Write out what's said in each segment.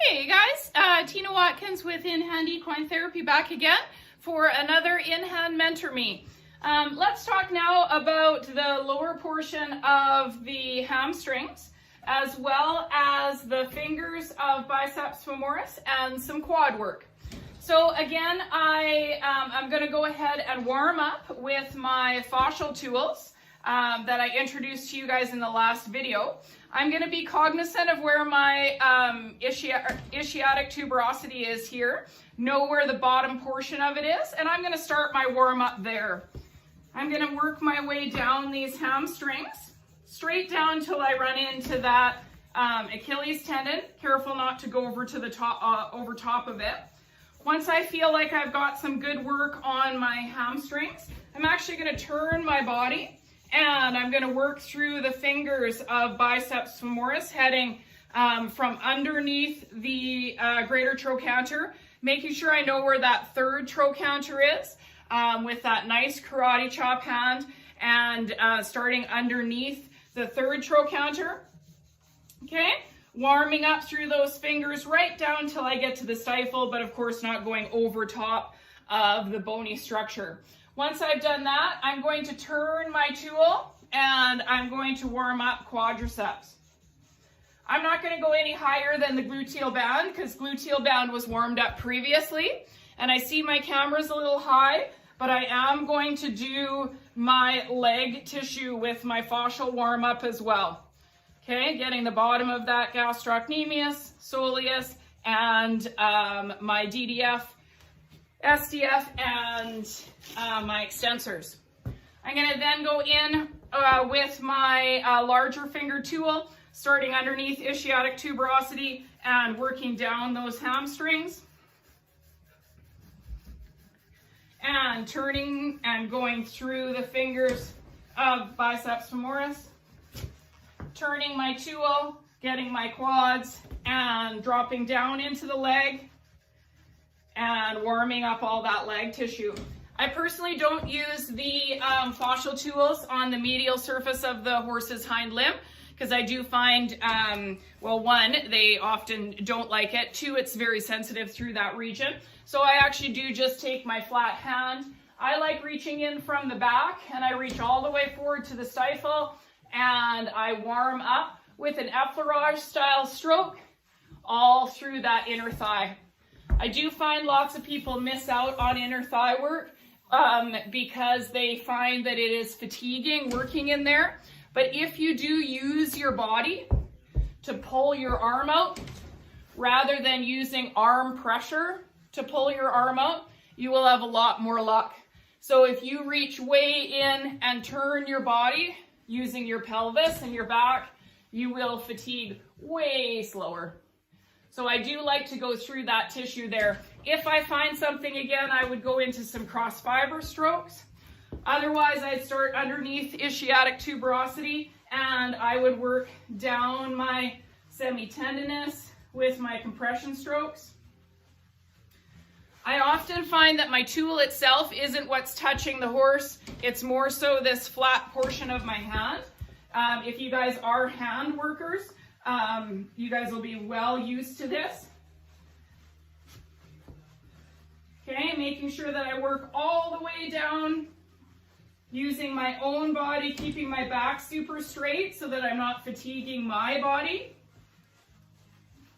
Hey guys, Tina Watkins with In Hand Equine Therapy back again for another In Hand Mentor Me. Let's talk now about the lower portion of the hamstrings as well as the fingers of biceps femoris and some quad work. So again, I'm going to go ahead and warm up with my fascial tools that I introduced to you guys in the last video. I'm going to be cognizant of where my ischiatic tuberosity is here, know where the bottom portion of it is, and I'm going to start my warm up there. I'm going to work my way down these hamstrings, straight down till I run into that Achilles tendon. Careful not to go over to the top, over top of it. Once I feel like I've got some good work on my hamstrings, I'm actually going to turn my body and I'm going to work through the fingers of biceps femoris, heading from underneath the greater trochanter, making sure I know where that third trochanter is, with that nice karate chop hand, and starting underneath the third trochanter. Okay, warming up through those fingers right down till I get to the stifle, but of course not going over top of the bony structure. Once I've done that, I'm going to turn my tool and I'm going to warm up quadriceps. I'm not going to go any higher than the gluteal band because gluteal band was warmed up previously, and I see my camera's a little high, but I am going to do my leg tissue with my fascial warm up as well. Okay, getting the bottom of that gastrocnemius, soleus, and my DDF, SDF, and my extensors. I'm going to then go in with my larger finger tool, starting underneath ischiatic tuberosity and working down those hamstrings. And turning and going through the fingers of biceps femoris. Turning my tool, getting my quads, and dropping down into the leg and warming up all that leg tissue. I personally don't use the fascial tools on the medial surface of the horse's hind limb because I do find, well, one, they often don't like it. Two, it's very sensitive through that region. So I actually do just take my flat hand. I like reaching in from the back, and I reach all the way forward to the stifle, and I warm up with an effleurage style stroke all through that inner thigh. I do find lots of people miss out on inner thigh work because they find that it is fatiguing working in there. But if you do use your body to pull your arm out, rather than using arm pressure to pull your arm out, you will have a lot more luck. So if you reach way in and turn your body using your pelvis and your back, you will fatigue way slower. So I do like to go through that tissue there. If I find something again, I would go into some cross fiber strokes. Otherwise, I'd start underneath ischiatic tuberosity and I would work down my semitendinous with my compression strokes. I often find that my tool itself isn't what's touching the horse. It's more so this flat portion of my hand. If you guys are hand workers, you guys will be well used to this. Okay, making sure that I work all the way down, using my own body, keeping my back super straight so that I'm not fatiguing my body.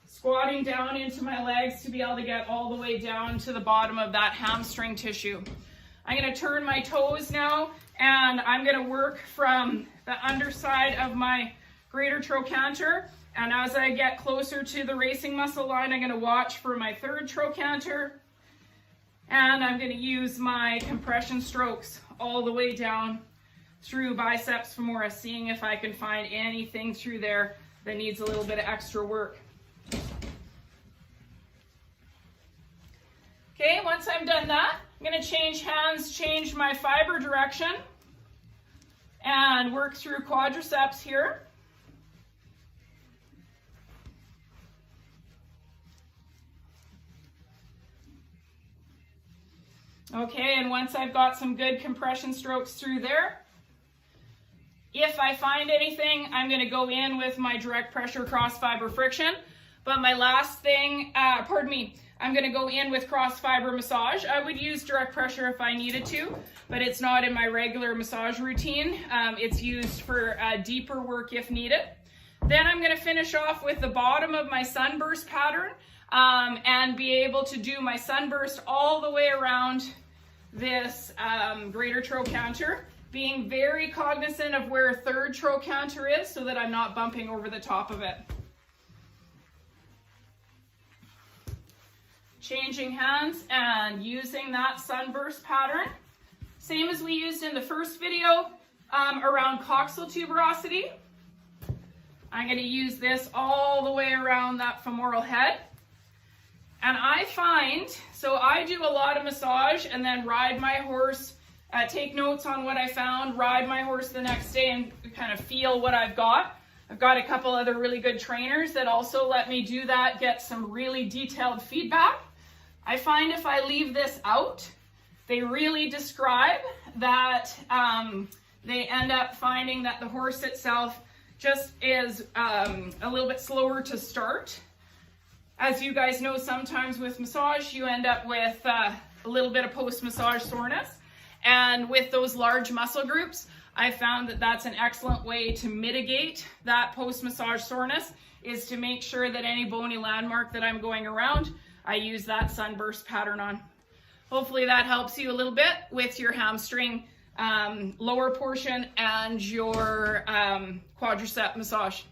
Squatting down into my legs to be able to get all the way down to the bottom of that hamstring tissue. I'm going to turn my toes now, and I'm going to work from the underside of my greater trochanter. And as I get closer to the racing muscle line, I'm going to watch for my third trochanter. And I'm going to use my compression strokes all the way down through biceps femoris, seeing if I can find anything through there that needs a little bit of extra work. Okay, once I'm done that, I'm going to change hands, change my fiber direction, and work through quadriceps here. Okay, and once I've got some good compression strokes through there, if I find anything, I'm going to go in with my direct pressure cross fiber friction. But my last thing, I'm going to go in with cross fiber massage. I would use direct pressure if I needed to, but it's not in my regular massage routine. It's used for deeper work if needed. Then I'm going to finish off with the bottom of my sunburst pattern and be able to do my sunburst all the way around this greater trochanter, being very cognizant of where third trochanter is so that I'm not bumping over the top of it. Changing hands and using that sunburst pattern. Same as we used in the first video around coxal tuberosity. I'm going to use this all the way around that femoral head. And I find, so I do a lot of massage and then ride my horse, take notes on what I found, ride my horse the next day and kind of feel what I've got. I've got a couple other really good trainers that also let me do that, get some really detailed feedback. I find if I leave this out, they really describe that they end up finding that the horse itself just is a little bit slower to start. As you guys know, sometimes with massage, you end up with a little bit of post-massage soreness. And with those large muscle groups, I found that that's an excellent way to mitigate that post-massage soreness, is to make sure that any bony landmark that I'm going around, I use that sunburst pattern on. Hopefully that helps you a little bit with your hamstring lower portion and your quadricep massage.